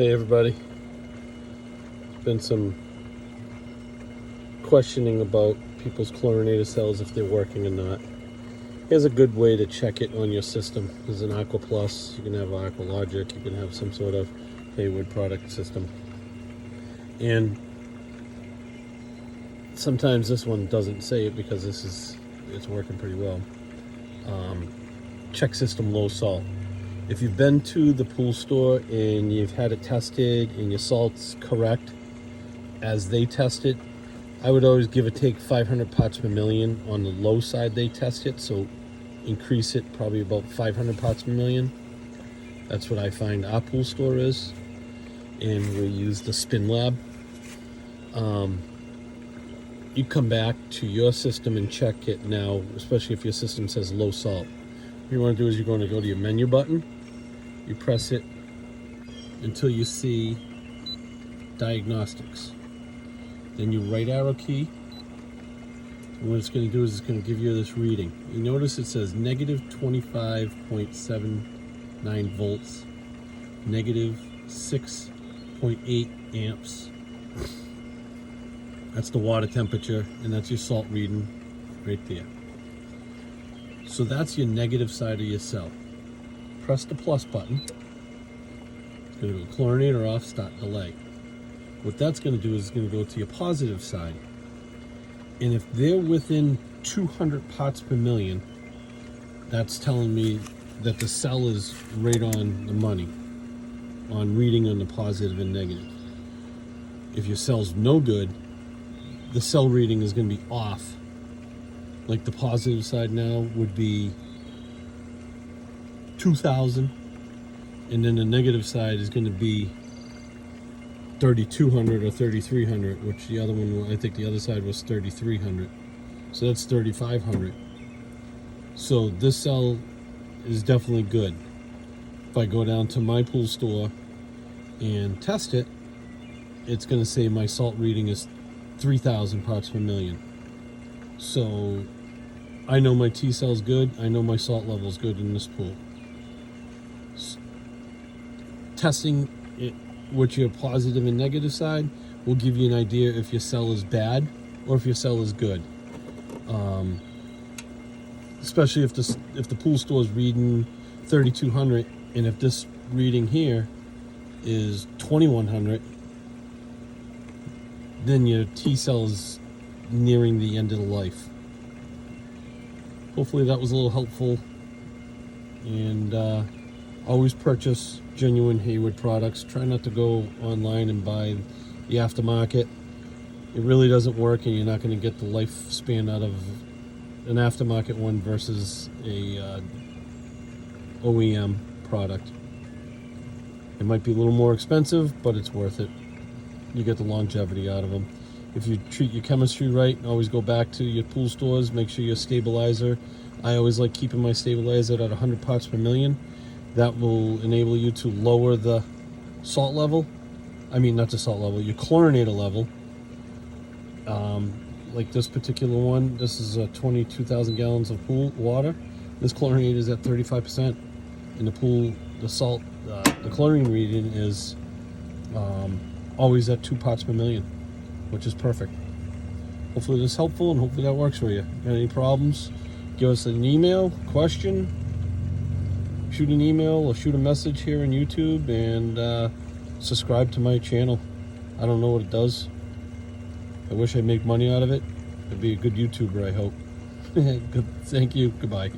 Hey everybody, there's been some questioning about people's chlorinator cells, if they're working or not. Here's a good way to check it on your system. There's an Aqua Plus, you can have Aqua Logic, you can have some sort of Hayward product system. And sometimes this one doesn't say it because it's working pretty well. Check system low salt. If you've been to the pool store and you've had it tested and your salt's correct as they test it, I would always give or take 500 parts per million on the low side they test it, so increase it probably about 500 parts per million. That's what I find our pool store is, and we use the Spin Lab. You come back to your system and check it now, especially if your system says low salt. What you want to do is you're going to go to your menu button, you press it until you see diagnostics, then you right arrow key, and what it's going to do is it's going to give you this reading. You notice it says negative 25.79 volts, negative 6.8 amps. That's the water temperature, and that's your salt reading right there. So that's your negative side of your cell. Press the plus button. It's going to go chlorinator off, start delay. What that's going to do is it's going to go to your positive side. And if they're within 200 parts per million, that's telling me that the cell is right on the money, on reading on the positive and negative. If your cell's no good, the cell reading is going to be off. Like the positive side now would be 2,000, and then the negative side is going to be 3,200 or 3,300, which the other one, I think the other side was 3,300. So that's 3,500. So this cell is definitely good. If I go down to my pool store and test it, it's going to say my salt reading is 3,000 parts per million. So I know my T cell's good. I know my salt level's good in this pool. Testing it with your positive and negative side will give you an idea if your cell is bad or if your cell is good. Especially if the pool store is reading 3,200, and if this reading here is 2,100, then your T cell is nearing the end of the life. Hopefully that was a little helpful, and always purchase genuine Hayward products. Try not to go online and buy the aftermarket. It really doesn't work, and you're not going to get the lifespan out of an aftermarket one versus a OEM product. It might be a little more expensive, but it's worth it. You get the longevity out of them. If you treat your chemistry right, always go back to your pool stores, make sure your stabilizer, I always like keeping my stabilizer at 100 parts per million. That will enable you to lower the salt level. I mean, not the salt level, your chlorinator level. Like this particular one, this is 22,000 gallons of pool water. This chlorinator is at 35%. In the pool, the salt, the chlorine reading is always at 2 parts per million, which is perfect. Hopefully this is helpful, and hopefully that works for you. Got any problems, give us an email, question, shoot an email or shoot a message here on YouTube, and subscribe to my channel. I don't know what it does. I wish I'd make money out of it. I'd be a good YouTuber, I hope. Good. Thank you. Goodbye.